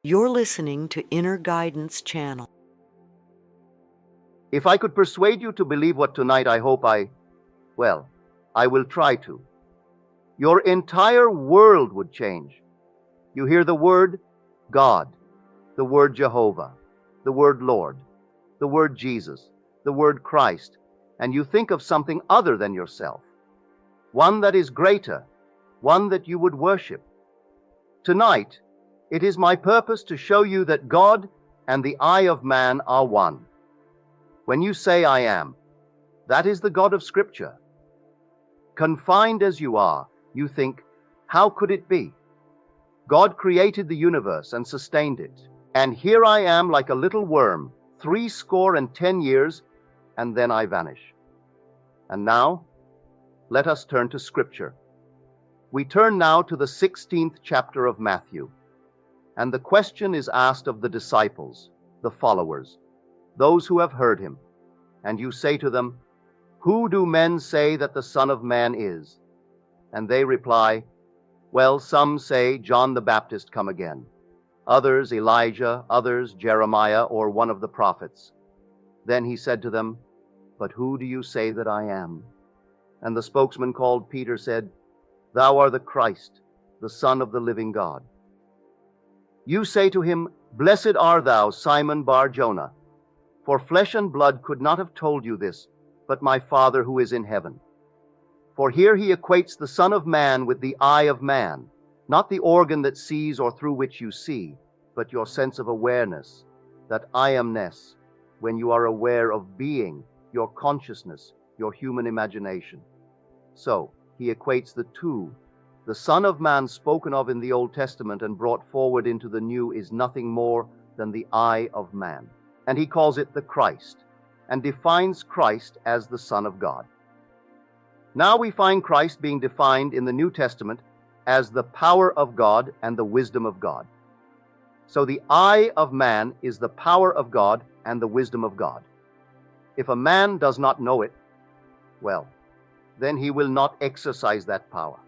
You're listening to Inner Guidance Channel. If I could persuade you to believe what tonight I hope I will try to. Your entire world would change. You hear the word God, the word Jehovah, the word Lord, the word Jesus, the word Christ, and you think of something other than yourself, one that is greater, one that you would worship. Tonight, it is my purpose to show you that God and the eye of man are one. When you say I am, that is the God of Scripture. Confined as you are, you think, how could it be? God created the universe and sustained it, and here I am like a little worm, 70 years, and then I vanish. And now, let us turn to Scripture. We turn now to the 16th chapter of Matthew, and the question is asked of the disciples, the followers, those who have heard him, and you say to them, "Who do men say that the Son of Man is?" And they reply, "Well, some say John the Baptist come again, others Elijah, others Jeremiah, or one of the prophets." Then he said to them, "But who do you say that I am?" And the spokesman called Peter said, "Thou art the Christ, the Son of the living God." You say to him, "Blessed art thou, Simon Bar-Jonah, for flesh and blood could not have told you this, but my Father who is in heaven." For here he equates the Son of Man with the eye of man, not the organ that sees or through which you see, but your sense of awareness, that I amness, when you are aware of being, your consciousness, your human imagination. So, he equates the two. The Son of Man spoken of in the Old Testament and brought forward into the New is nothing more than the eye of man. And he calls it the Christ, and defines Christ as the Son of God. Now we find Christ being defined in the New Testament as the power of God and the wisdom of God. So the eye of man is the power of God and the wisdom of God. If a man does not know it, then he will not exercise that power.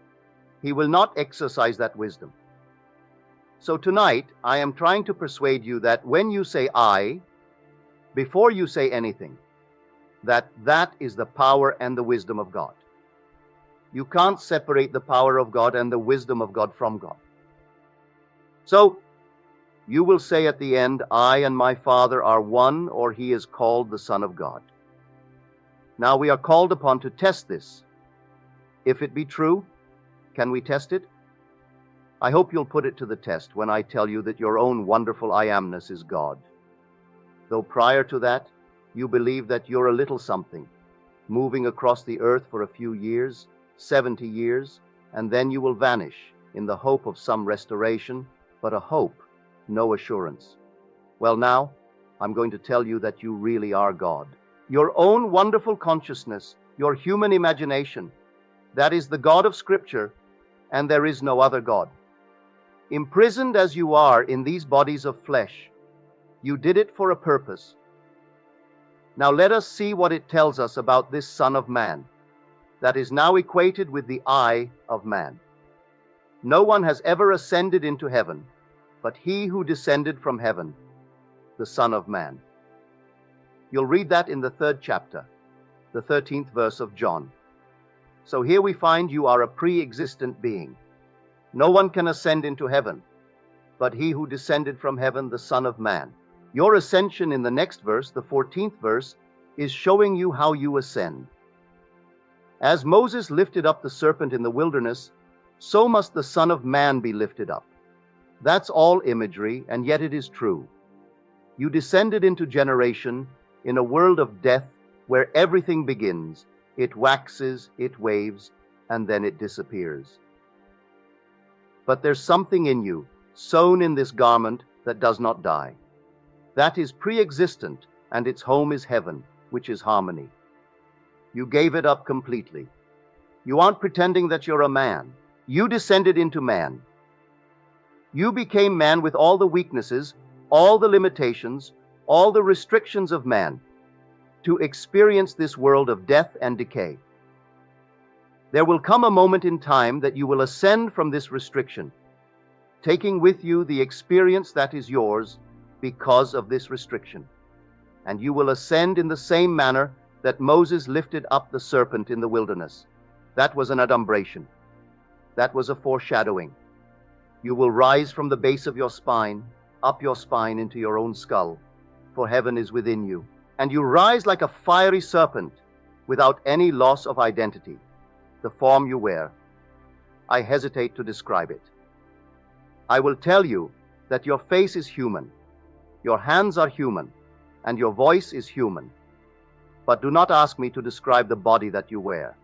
He will not exercise that wisdom. So tonight, I am trying to persuade you that when you say I, before you say anything, that is the power and the wisdom of God. You can't separate the power of God and the wisdom of God from God. So, you will say at the end, I and my Father are one, or he is called the Son of God. Now we are called upon to test this. If it be true, can we test it? I hope you'll put it to the test when I tell you that your own wonderful I amness is God. Though prior to that, you believe that you're a little something, moving across the earth for a few years, 70 years, and then you will vanish in the hope of some restoration, but a hope, no assurance. Well, now, I'm going to tell you that you really are God. Your own wonderful consciousness, your human imagination, that is the God of Scripture, and there is no other God. Imprisoned as you are in these bodies of flesh, you did it for a purpose. Now let us see what it tells us about this Son of Man, that is now equated with the eye of man. No one has ever ascended into heaven, but he who descended from heaven, the Son of Man. You'll read that in the 3rd chapter, the 13th verse of John. So here we find you are a pre-existent being. No one can ascend into heaven, but he who descended from heaven, the Son of Man. Your ascension in the next verse, the 14th verse, is showing you how you ascend. As Moses lifted up the serpent in the wilderness, so must the Son of Man be lifted up. That's all imagery, and yet it is true. You descended into generation in a world of death where everything begins. It waxes, it waves, and then it disappears. But there's something in you, sown in this garment, that does not die. That is pre-existent, and its home is heaven, which is harmony. You gave it up completely. You aren't pretending that you're a man. You descended into man. You became man with all the weaknesses, all the limitations, all the restrictions of man, to experience this world of death and decay. There will come a moment in time that you will ascend from this restriction. taking with you the experience that is yours because of this restriction. And you will ascend in the same manner that Moses lifted up the serpent in the wilderness. That was an adumbration. That was a foreshadowing. You will rise from the base of your spine, up your spine into your own skull, for heaven is within you. And you rise like a fiery serpent without any loss of identity, the form you wear. I hesitate to describe it. I will tell you that your face is human, your hands are human, and your voice is human. But do not ask me to describe the body that you wear.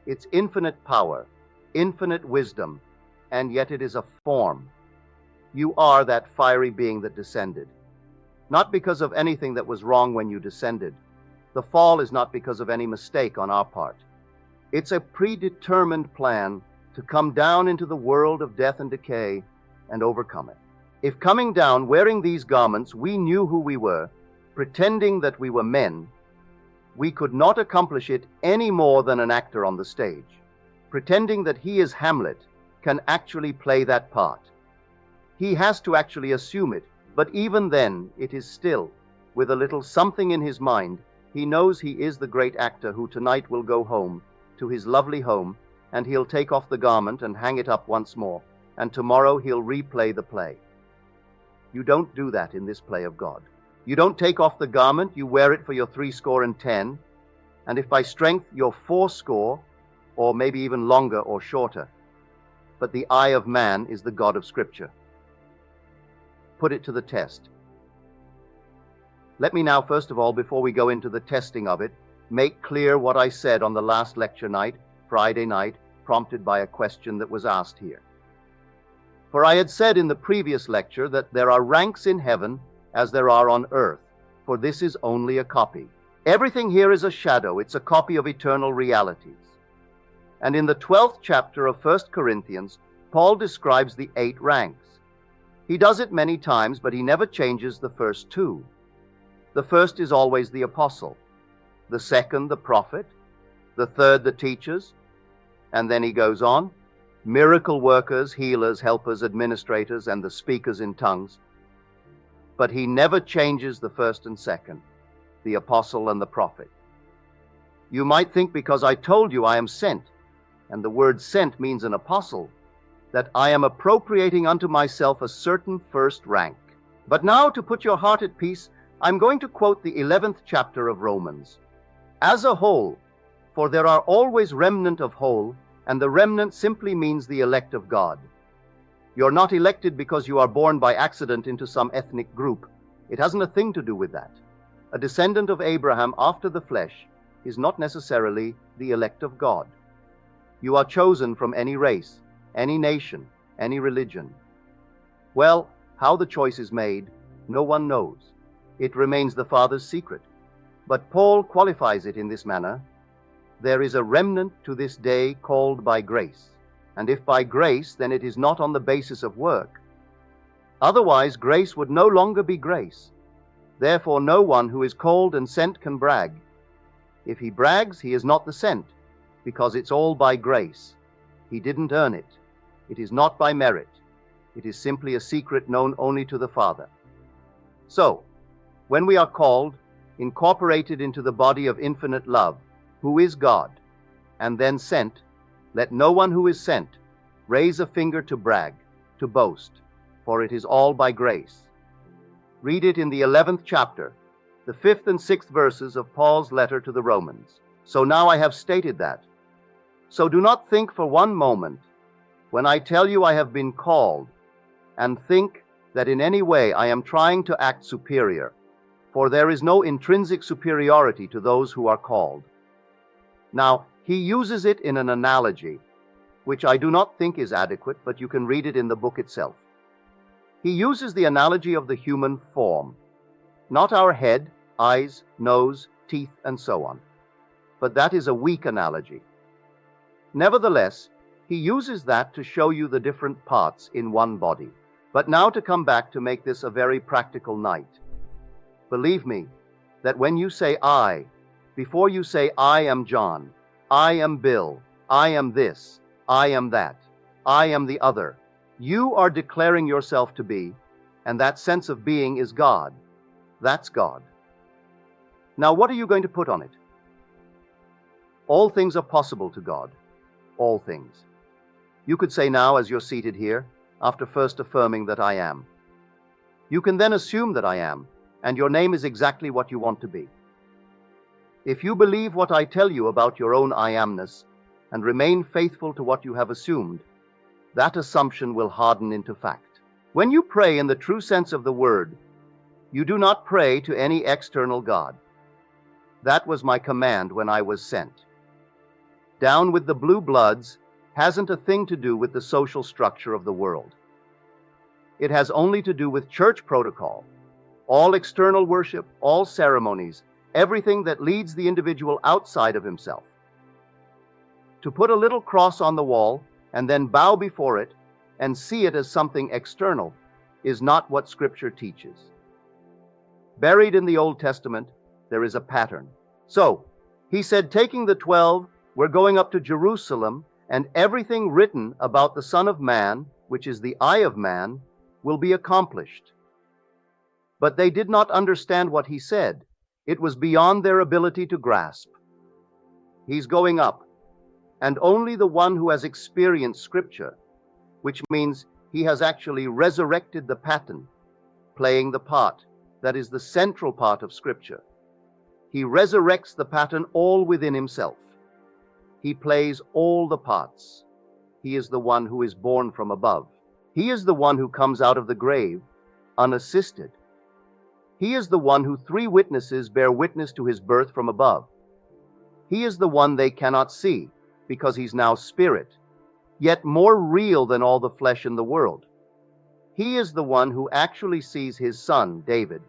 It's infinite power, infinite wisdom, and yet it is a form. You are that fiery being that descended. Not because of anything that was wrong when you descended. The fall is not because of any mistake on our part. It's a predetermined plan to come down into the world of death and decay and overcome it. If coming down wearing these garments we knew who we were, pretending that we were men, we could not accomplish it any more than an actor on the stage, pretending that he is Hamlet, can actually play that part. He has to actually assume it, but even then it is still, with a little something in his mind, he knows he is the great actor who tonight will go home, to his lovely home, and he'll take off the garment and hang it up once more, and tomorrow he'll replay the play. You don't do that in this play of God. You don't take off the garment, you wear it for your 70, and if by strength you're 80, or maybe even longer or shorter. But the eye of man is the God of Scripture. Put it to the test. Let me now, first of all, before we go into the testing of it, make clear what I said on the last lecture night, Friday night, prompted by a question that was asked here. For I had said in the previous lecture that there are ranks in heaven as there are on earth, for this is only a copy. Everything here is a shadow, it's a copy of eternal realities. And in the 12th chapter of 1 Corinthians, Paul describes the 8 ranks. He does it many times, but he never changes the first 2. The first is always the apostle, the second the prophet, the third the teachers, and then he goes on, miracle workers, healers, helpers, administrators, and the speakers in tongues. But he never changes the first and second, the apostle and the prophet. You might think because I told you I am sent, and the word sent means an apostle, that I am appropriating unto myself a certain first rank. But now, to put your heart at peace, I'm going to quote the 11th chapter of Romans. As a whole, for there are always remnant of whole, and the remnant simply means the elect of God. You're not elected because you are born by accident into some ethnic group. It hasn't a thing to do with that. A descendant of Abraham after the flesh is not necessarily the elect of God. You are chosen from any race, any nation, any religion. Well, how the choice is made, no one knows. It remains the Father's secret. But Paul qualifies it in this manner. There is a remnant to this day called by grace. And if by grace, then it is not on the basis of work. Otherwise, grace would no longer be grace. Therefore, no one who is called and sent can brag. If he brags, he is not the sent, because it's all by grace. He didn't earn it. It is not by merit. It is simply a secret known only to the Father. So, when we are called, incorporated into the body of infinite love, who is God, and then sent, let no one who is sent raise a finger to brag, to boast, for it is all by grace. Read it in the 11th chapter, the 5th and 6th verses of Paul's letter to the Romans. So now I have stated that. So do not think for one moment, when I tell you I have been called, and think that in any way I am trying to act superior, for there is no intrinsic superiority to those who are called. Now, he uses it in an analogy, which I do not think is adequate, but you can read it in the book itself. He uses the analogy of the human form, not our head, eyes, nose, teeth, and so on. But that is a weak analogy. Nevertheless, he uses that to show you the different parts in one body. But now to come back to make this a very practical night. Believe me, that when you say I, before you say I am John, I am Bill, I am this, I am that, I am the other, You are declaring yourself to be, and that sense of being is God. That's God. Now, what are you going to put on it? All things are possible to God. All things. You could say now, as you're seated here, after first affirming that I am. You can then assume that I am, and your name is exactly what you want to be. If you believe what I tell you about your own I amness, and remain faithful to what you have assumed, that assumption will harden into fact. When you pray in the true sense of the word, you do not pray to any external God. That was my command when I was sent. Down with the blue bloods hasn't a thing to do with the social structure of the world. It has only to do with church protocol. All external worship, all ceremonies, everything that leads the individual outside of himself. To put a little cross on the wall and then bow before it and see it as something external is not what Scripture teaches. Buried in the Old Testament, there is a pattern. So, he said, taking the 12, we're going up to Jerusalem, and everything written about the Son of Man, which is the eye of man, will be accomplished. But they did not understand what he said. It was beyond their ability to grasp. He's going up, and only the one who has experienced Scripture, which means he has actually resurrected the pattern, playing the part that is the central part of Scripture. He resurrects the pattern all within himself. He plays all the parts. He is the one who is born from above. He is the one who comes out of the grave unassisted. He is the one who 3 witnesses bear witness to his birth from above. He is the one they cannot see, because he's now spirit, yet more real than all the flesh in the world. He is the one who actually sees his son, David,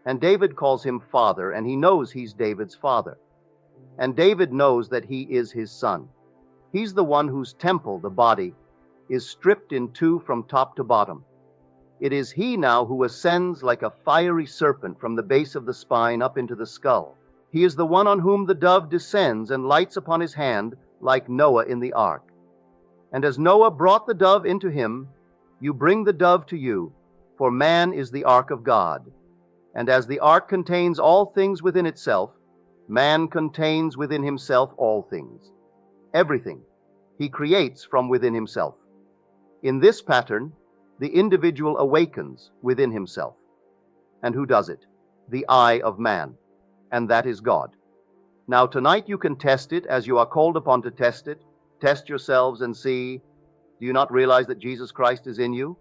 and David calls him father, and he knows he's David's father. And David knows that he is his son. He's the one whose temple, the body, is stripped in 2 from top to bottom. It is he now who ascends like a fiery serpent from the base of the spine up into the skull. He is the one on whom the dove descends and lights upon his hand like Noah in the ark. And as Noah brought the dove into him, you bring the dove to you, for man is the ark of God. And as the ark contains all things within itself, man contains within himself all things. Everything he creates from within himself. In this pattern, the individual awakens within himself. And who does it? The eye of man. And that is God. Now tonight you can test it as you are called upon to test it. Test yourselves and see, do you not realize that Jesus Christ is in you?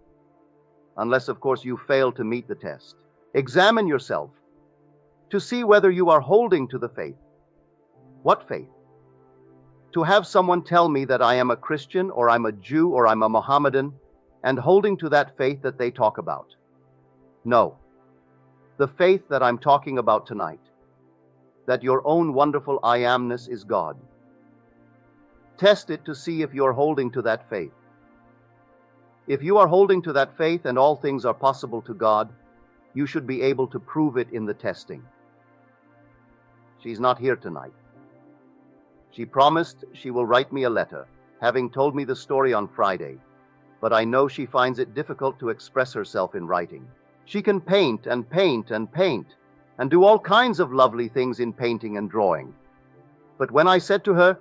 Unless, of course, you fail to meet the test. Examine yourself to see whether you are holding to the faith. What faith? To have someone tell me that I am a Christian, or I'm a Jew, or I'm a Mohammedan, and holding to that faith that they talk about. No. The faith that I'm talking about tonight, that your own wonderful I amness is God. Test it to see if you're holding to that faith. If you are holding to that faith and all things are possible to God, you should be able to prove it in the testing. She's not here tonight. She promised she will write me a letter, having told me the story on Friday, but I know she finds it difficult to express herself in writing. She can paint and paint and paint, and do all kinds of lovely things in painting and drawing. But when I said to her,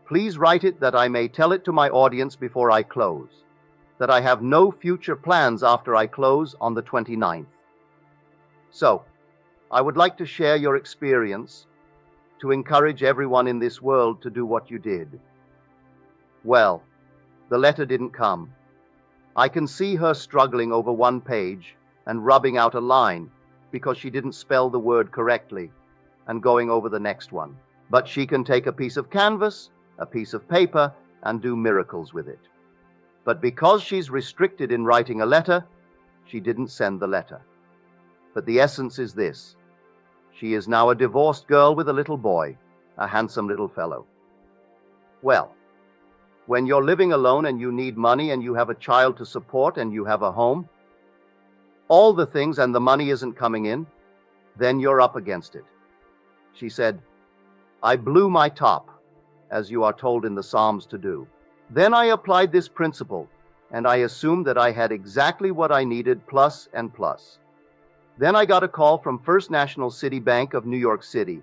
please write it that I may tell it to my audience before I close, that I have no future plans after I close on the 29th. So, I would like to share your experience to encourage everyone in this world to do what you did. Well, the letter didn't come. I can see her struggling over one page and rubbing out a line because she didn't spell the word correctly and going over the next one. But she can take a piece of canvas, a piece of paper, and do miracles with it. But because she's restricted in writing a letter, she didn't send the letter. But the essence is this. She is now a divorced girl with a little boy, a handsome little fellow. Well, when you're living alone and you need money and you have a child to support and you have a home, all the things and the money isn't coming in, then you're up against it. She said, I blew my top, as you are told in the Psalms to do. Then I applied this principle and I assumed that I had exactly what I needed, plus and plus. Then I got a call from First National City Bank of New York City.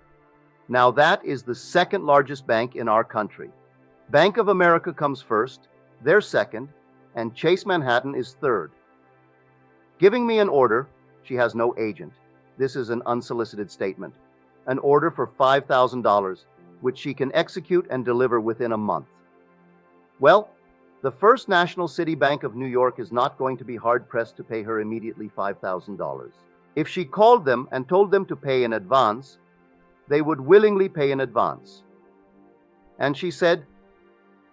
Now that is the second largest bank in our country. Bank of America comes first, they're second, and Chase Manhattan is third. Giving me an order, she has no agent. This is an unsolicited statement. An order for $5,000, which she can execute and deliver within a month. Well, the First National City Bank of New York is not going to be hard-pressed to pay her immediately $5,000. If she called them and told them to pay in advance, they would willingly pay in advance. And she said,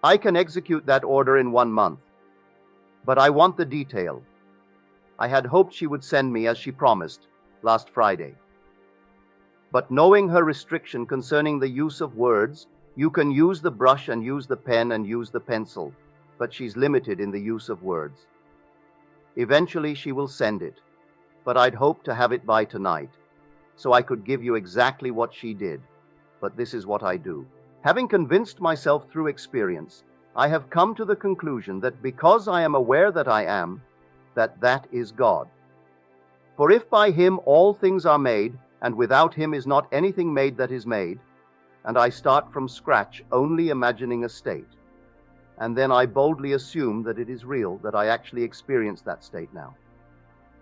I can execute that order in 1 month, but I want the detail. I had hoped she would send me, as she promised, last Friday. But knowing her restriction concerning the use of words, you can use the brush and use the pen and use the pencil, but she's limited in the use of words. Eventually she will send it, but I'd hoped to have it by tonight, so I could give you exactly what she did. But this is what I do. Having convinced myself through experience, I have come to the conclusion that because I am aware that I am, that is God. For if by him all things are made, and without him is not anything made that is made, and I start from scratch only imagining a state, and then I boldly assume that it is real, that I actually experience that state now.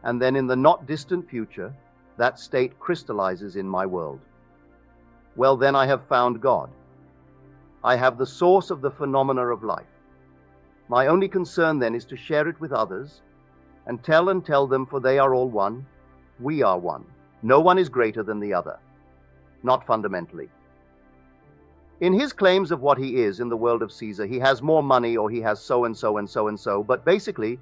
And then in the not distant future, that state crystallizes in my world. Well, then I have found God. I have the source of the phenomena of life. My only concern then is to share it with others, and tell them, for they are all one, we are one. No one is greater than the other, not fundamentally. In his claims of what he is in the world of Caesar, he has more money, or he has so and so and so and so, but basically,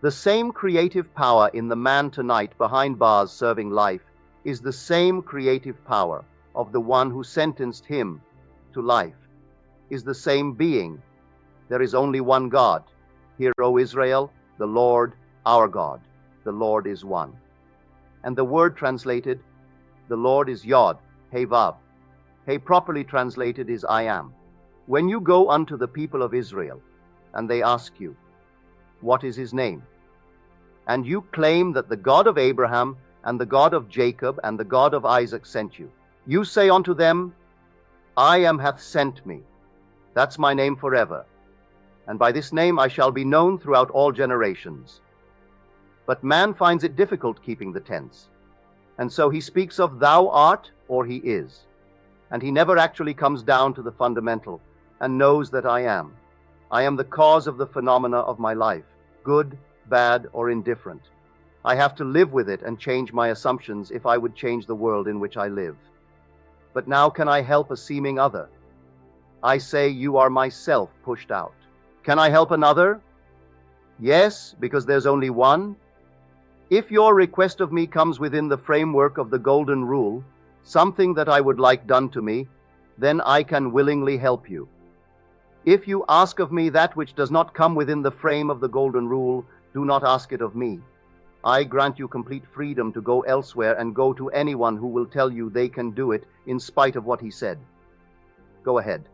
the same creative power in the man tonight behind bars serving life is the same creative power of the one who sentenced him to life, is the same being. There is only one God. Hear, O Israel, the Lord, our God. The Lord is one. And the word translated, the Lord is Yod, He Vav. He properly translated is I am. When you go unto the people of Israel, and they ask you, what is his name? And you claim that the God of Abraham, and the God of Jacob, and the God of Isaac sent you. You say unto them, I am hath sent me. That's my name forever. And by this name I shall be known throughout all generations. But man finds it difficult keeping the tense. And so he speaks of thou art, or he is. And he never actually comes down to the fundamental and knows that I am. I am the cause of the phenomena of my life, good, bad, or indifferent. I have to live with it and change my assumptions if I would change the world in which I live. But now can I help a seeming other? I say you are myself pushed out. Can I help another? Yes, because there's only one. If your request of me comes within the framework of the golden rule, something that I would like done to me, then I can willingly help you. If you ask of me that which does not come within the frame of the golden rule, do not ask it of me. I grant you complete freedom to go elsewhere and go to anyone who will tell you they can do it in spite of what he said. Go ahead.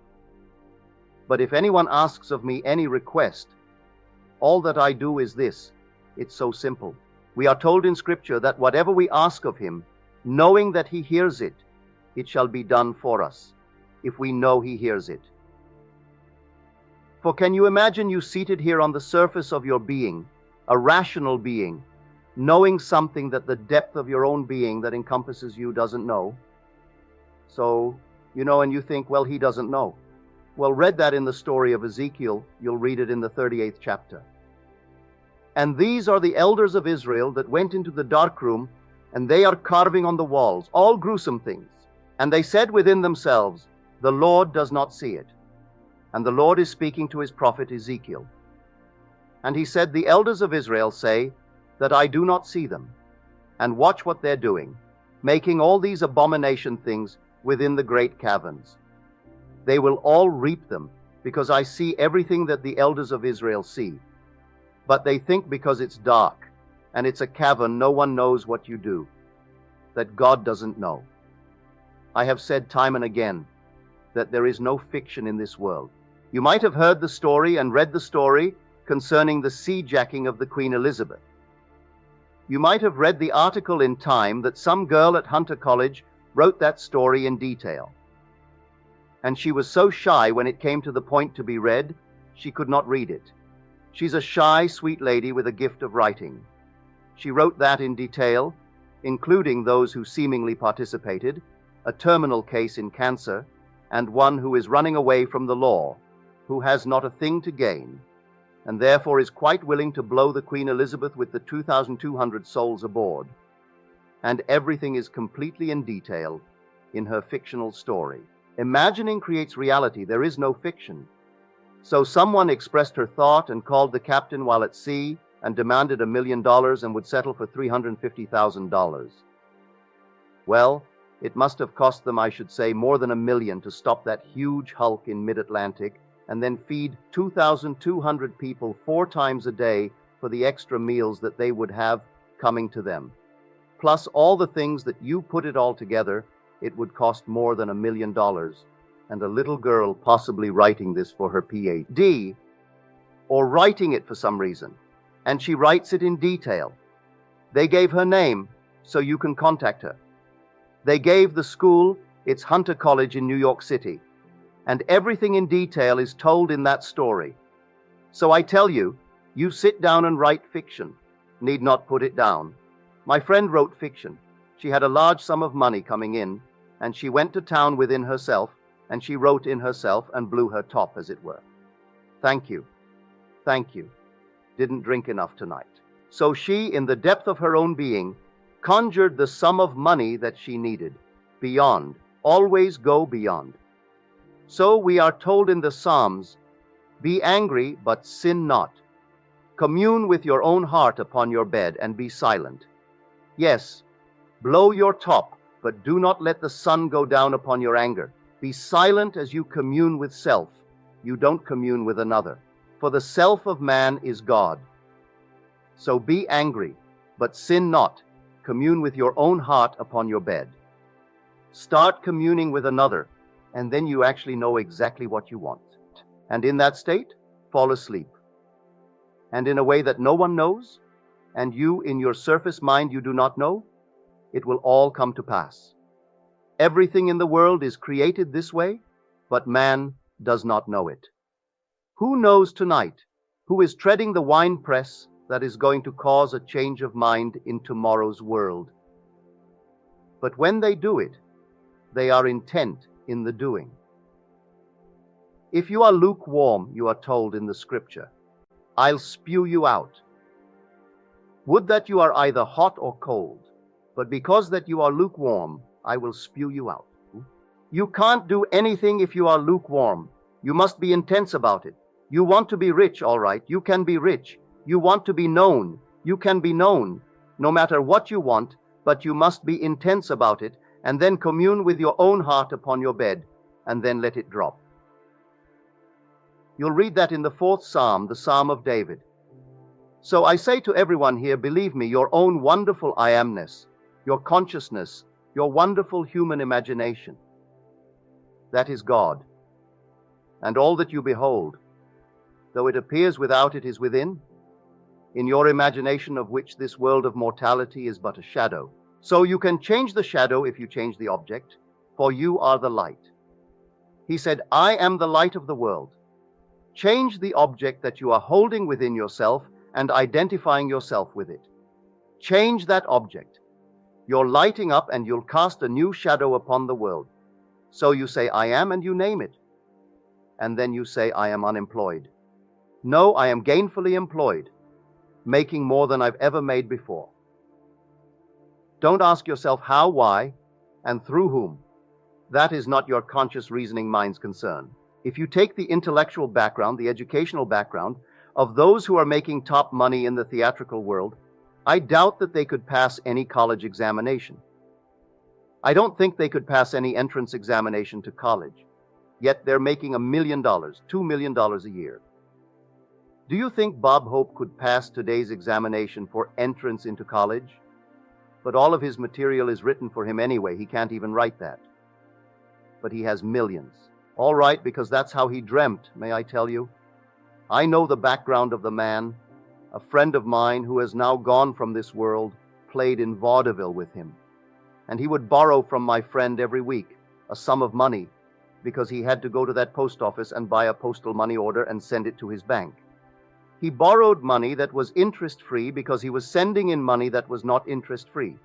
But if anyone asks of me any request, all that I do is this. It's so simple. We are told in Scripture that whatever we ask of him, knowing that he hears it, it shall be done for us, if we know he hears it. For can you imagine you seated here on the surface of your being, a rational being, knowing something that the depth of your own being that encompasses you doesn't know? So, and you think, well, he doesn't know. Well, read that in the story of Ezekiel. You'll read it in the 38th chapter. And these are the elders of Israel that went into the dark room, and they are carving on the walls, all gruesome things. And they said within themselves, the Lord does not see it. And the Lord is speaking to his prophet Ezekiel. And he said, the elders of Israel say that I do not see them. And watch what they're doing, making all these abomination things within the great caverns. They will all reap them, because I see everything that the elders of Israel see. But they think because it's dark, and it's a cavern, no one knows what you do, that God doesn't know. I have said time and again that there is no fiction in this world. You might have heard the story and read the story, concerning the sea-jacking of the Queen Elizabeth. You might have read the article in Time that some girl at Hunter College wrote that story in detail. And she was so shy when it came to the point to be read, she could not read it. She's a shy, sweet lady with a gift of writing. She wrote that in detail, including those who seemingly participated, a terminal case in cancer, and one who is running away from the law, who has not a thing to gain, and therefore is quite willing to blow the Queen Elizabeth with the 2,200 souls aboard. And everything is completely in detail in her fictional story. Imagining creates reality. There is no fiction. So someone expressed her thought and called the captain while at sea and demanded $1 million and would settle for $350,000. Well, it must have cost them, I should say, more than $1 million to stop that huge hulk in mid-Atlantic and then feed 2,200 people 4 times a day for the extra meals that they would have coming to them. Plus all the things that you put it all together, it would cost more than $1 million. And a little girl possibly writing this for her PhD, or writing it for some reason, and she writes it in detail. They gave her name, so you can contact her. They gave the school, it's Hunter College in New York City, and everything in detail is told in that story. So I tell you, you sit down and write fiction. Need not put it down. My friend wrote fiction. She had a large sum of money coming in, and she went to town within herself, and she wrote in herself and blew her top, as it were. Thank you. Thank you. Didn't drink enough tonight. So she, in the depth of her own being, conjured the sum of money that she needed. Beyond. Always go beyond. So we are told in the Psalms, be angry, but sin not. Commune with your own heart upon your bed and be silent. Yes, blow your top, but do not let the sun go down upon your anger. Be silent as you commune with self. You don't commune with another. For the self of man is God. So be angry, but sin not. Commune with your own heart upon your bed. Start communing with another, and then you actually know exactly what you want. And in that state, fall asleep. And in a way that no one knows, and you in your surface mind you do not know, it will all come to pass. Everything in the world is created this way, but man does not know it. Who knows tonight who is treading the winepress that is going to cause a change of mind in tomorrow's world? But when they do it, they are intent in the doing. If you are lukewarm, you are told in the scripture, I'll spew you out. Would that you are either hot or cold, but because that you are lukewarm, I will spew you out. You can't do anything if you are lukewarm. You must be intense about it. You want to be rich, all right, you can be rich. You want to be known, you can be known, no matter what you want, but you must be intense about it, and then commune with your own heart upon your bed, and then let it drop. You'll read that in the 4th Psalm, the Psalm of David. So I say to everyone here, believe me, your own wonderful I amness, your consciousness, your wonderful human imagination, that is God. And all that you behold, though it appears without, it is within, in your imagination of which this world of mortality is but a shadow. So you can change the shadow if you change the object, for you are the light. He said, I am the light of the world. Change the object that you are holding within yourself and identifying yourself with it. Change that object. You're lighting up and you'll cast a new shadow upon the world. So you say, I am, and you name it. And then you say, I am unemployed. No, I am gainfully employed, making more than I've ever made before. Don't ask yourself how, why, and through whom. That is not your conscious reasoning mind's concern. If you take the intellectual background, the educational background of those who are making top money in the theatrical world, I doubt that they could pass any college examination. I don't think they could pass any entrance examination to college. Yet they're making $1 million, $2 million a year. Do you think Bob Hope could pass today's examination for entrance into college? But all of his material is written for him anyway. He can't even write that. But he has millions. All right, because that's how he dreamt, may I tell you? I know the background of the man. A friend of mine who has now gone from this world played in vaudeville with him. And he would borrow from my friend every week a sum of money because he had to go to that post office and buy a postal money order and send it to his bank. He borrowed money that was interest-free because he was sending in money that was not interest-free.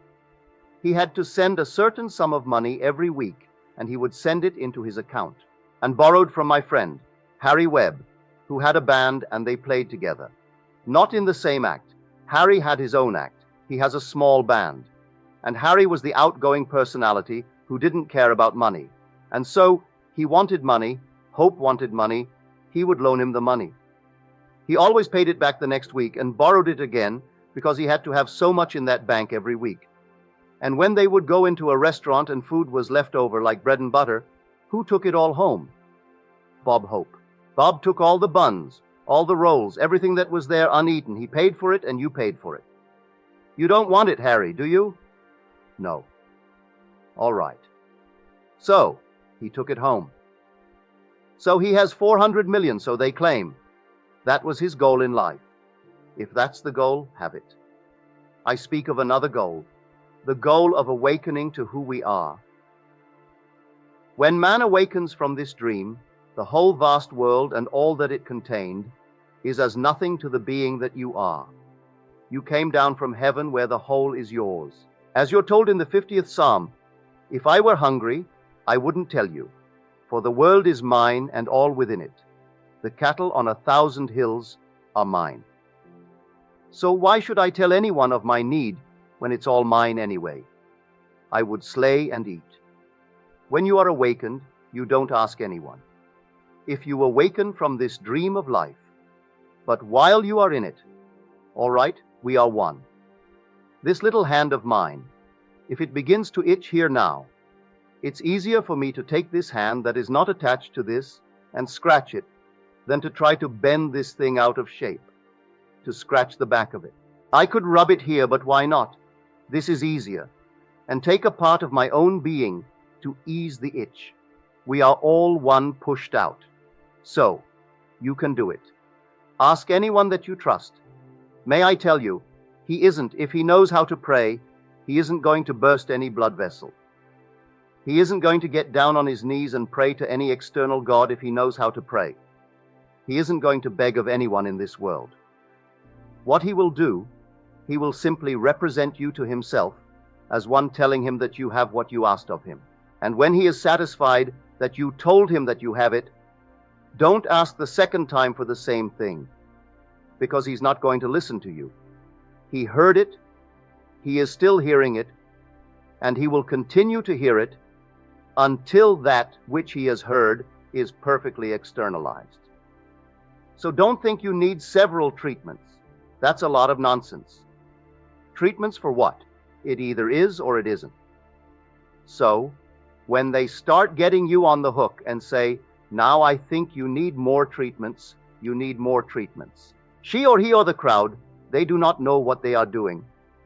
He had to send a certain sum of money every week, and he would send it into his account. And borrowed from my friend, Harry Webb, who had a band and they played together. Not in the same act. Harry had his own act. He has a small band. And Harry was the outgoing personality who didn't care about money. And so he wanted money, Hope wanted money, he would loan him the money. He always paid it back the next week and borrowed it again because he had to have so much in that bank every week. And when they would go into a restaurant and food was left over like bread and butter, who took it all home? Bob Hope. Bob took all the buns, all the rolls, everything that was there uneaten. He paid for it and you paid for it. You don't want it, Harry, do you? No. All right. So, he took it home. So he has 400 million, so they claim. That was his goal in life. If that's the goal, have it. I speak of another goal, the goal of awakening to who we are. When man awakens from this dream, the whole vast world and all that it contained is as nothing to the being that you are. You came down from heaven where the whole is yours. As you're told in the 50th Psalm, if I were hungry, I wouldn't tell you, for the world is mine and all within it. The cattle on 1,000 hills are mine. So why should I tell anyone of my need when it's all mine anyway? I would slay and eat. When you are awakened, you don't ask anyone. If you awaken from this dream of life, but while you are in it, all right, we are one. This little hand of mine, if it begins to itch here now, it's easier for me to take this hand that is not attached to this and scratch it than to try to bend this thing out of shape, to scratch the back of it. I could rub it here, but why not? This is easier, and take a part of my own being to ease the itch. We are all one pushed out. So, you can do it. Ask anyone that you trust. May I tell you, he isn't, if he knows how to pray, he isn't going to burst any blood vessel. He isn't going to get down on his knees and pray to any external God if he knows how to pray. He isn't going to beg of anyone in this world. What he will do, he will simply represent you to himself as one telling him that you have what you asked of him. And when he is satisfied that you told him that you have it, don't ask the second time for the same thing, because he's not going to listen to you. He heard it, he is still hearing it, and he will continue to hear it until that which he has heard is perfectly externalized. So don't think you need several treatments. That's a lot of nonsense. Treatments for what? It either is or it isn't. So, when they start getting you on the hook and say, now I think you need more treatments, you need more treatments. She or he or the crowd, they do not know what they are doing.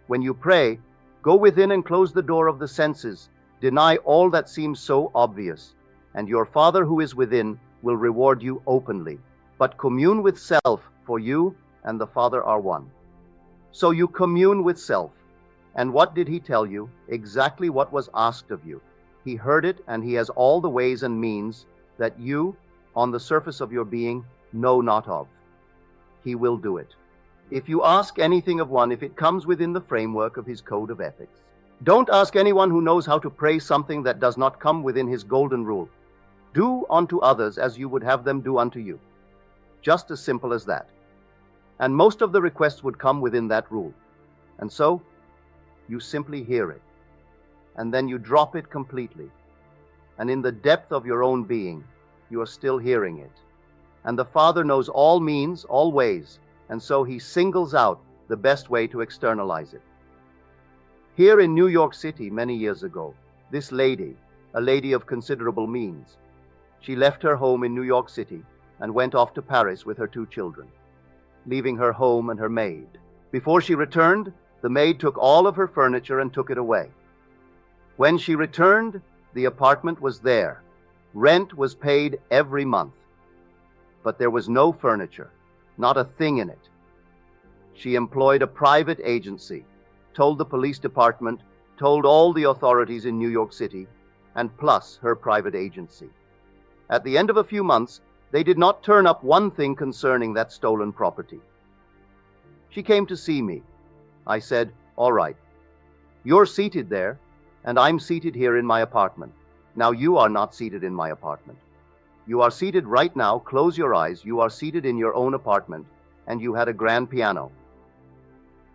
When you pray, go within and close the door of the senses. Deny all that seems so obvious, and your Father who is within will reward you openly. But commune with self, for you and the Father are one. So you commune with self. And what did he tell you? Exactly what was asked of you. He heard it, and he has all the ways and means that you, on the surface of your being, know not of. He will do it. If you ask anything of one, if it comes within the framework of his code of ethics. Don't ask anyone who knows how to pray something that does not come within his golden rule. Do unto others as you would have them do unto you. Just as simple as that. And most of the requests would come within that rule. And so, you simply hear it. And then you drop it completely. And in the depth of your own being, you are still hearing it. And the Father knows all means, all ways, and so he singles out the best way to externalize it. Here in New York City many years ago, this lady, a lady of considerable means, she left her home in New York City and went off to Paris with her 2 children, leaving her home and her maid. Before she returned, the maid took all of her furniture and took it away. When she returned, the apartment was there. Rent was paid every month. But there was no furniture. Not a thing in it. She employed a private agency, told the police department, told all the authorities in New York City, and plus her private agency. At the end of a few months, they did not turn up one thing concerning that stolen property. She came to see me. I said, "All right. You're seated there, and I'm seated here in my apartment. Now you are not seated in my apartment. You are seated right now, close your eyes, you are seated in your own apartment, and you had a grand piano."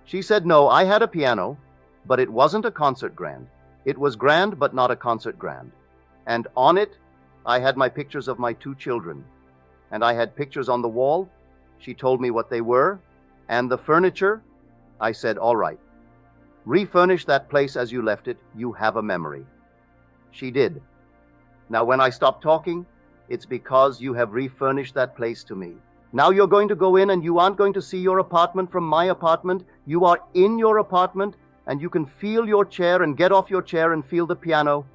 She said, "No, I had a piano, but it wasn't a concert grand. It was grand, but not a concert grand. And on it, I had my pictures of my 2 children. And I had pictures on the wall." She told me what they were. "And the furniture?" I said, "All right. Refurnish that place as you left it. You have a memory." She did. Now, when I stop talking, it's because you have refurnished that place to me. Now you're going to go in and you aren't going to see your apartment from my apartment. You are in your apartment and you can feel your chair and get off your chair and feel the piano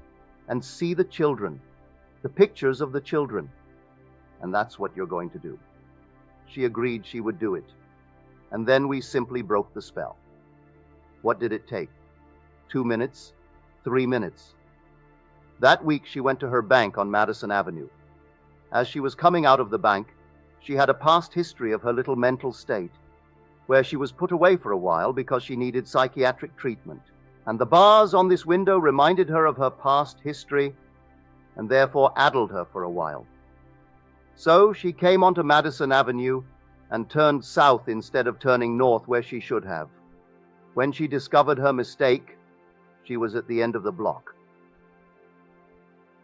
and see the children, the pictures of the children. And that's what you're going to do. She agreed she would do it. And then we simply broke the spell. What did it take? 2 minutes? 3 minutes? That week she went to her bank on Madison Avenue. As she was coming out of the bank, she had a past history of her little mental state, where she was put away for a while because she needed psychiatric treatment. And the bars on this window reminded her of her past history and therefore addled her for a while. So she came onto Madison Avenue and turned south instead of turning north where she should have. When she discovered her mistake, she was at the end of the block.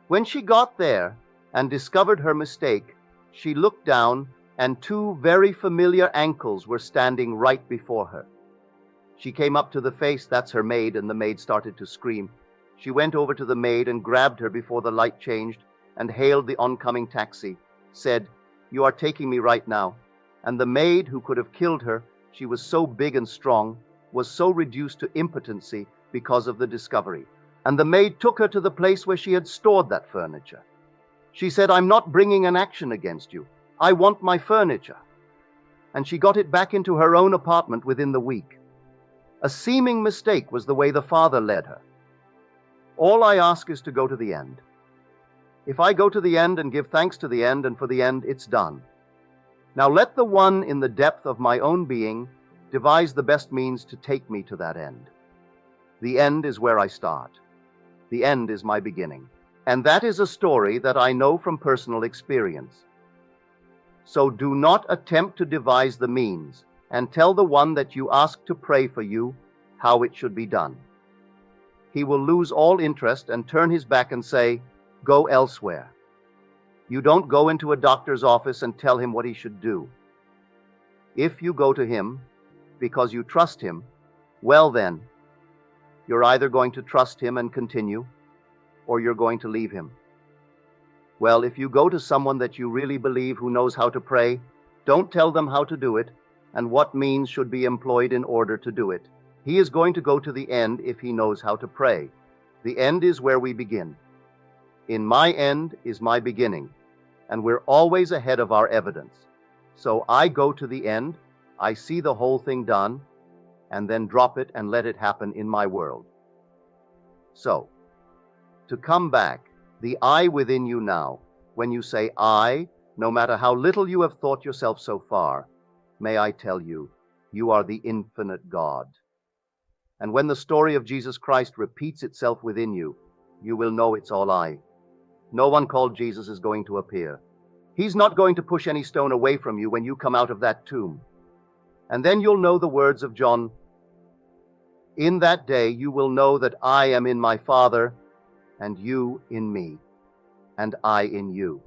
When she got there and discovered her mistake, she looked down and 2 very familiar ankles were standing right before her. She came up to the face, that's her maid, and the maid started to scream. She went over to the maid and grabbed her before the light changed and hailed the oncoming taxi, said, "You are taking me right now." And the maid, who could have killed her, she was so big and strong, was so reduced to impotency because of the discovery. And the maid took her to the place where she had stored that furniture. She said, "I'm not bringing an action against you. I want my furniture." And she got it back into her own apartment within the week. A seeming mistake was the way the Father led her. All I ask is to go to the end. If I go to the end and give thanks to the end, and for the end, it's done. Now let the one in the depth of my own being devise the best means to take me to that end. The end is where I start. The end is my beginning. And that is a story that I know from personal experience. So do not attempt to devise the means, and tell the one that you ask to pray for you how it should be done. He will lose all interest and turn his back and say, "Go elsewhere." You don't go into a doctor's office and tell him what he should do. If you go to him because you trust him, well then, you're either going to trust him and continue, or you're going to leave him. Well, if you go to someone that you really believe who knows how to pray, don't tell them how to do it and what means should be employed in order to do it. He is going to go to the end if he knows how to pray. The end is where we begin. In my end is my beginning, and we're always ahead of our evidence. So I go to the end, I see the whole thing done, and then drop it and let it happen in my world. So, to come back, the I within you now, when you say I, no matter how little you have thought yourself so far, may I tell you, you are the infinite God. And when the story of Jesus Christ repeats itself within you, you will know it's all I. No one called Jesus is going to appear. He's not going to push any stone away from you when you come out of that tomb. And then you'll know the words of John. In that day you will know that I am in my Father, and you in me, and I in you.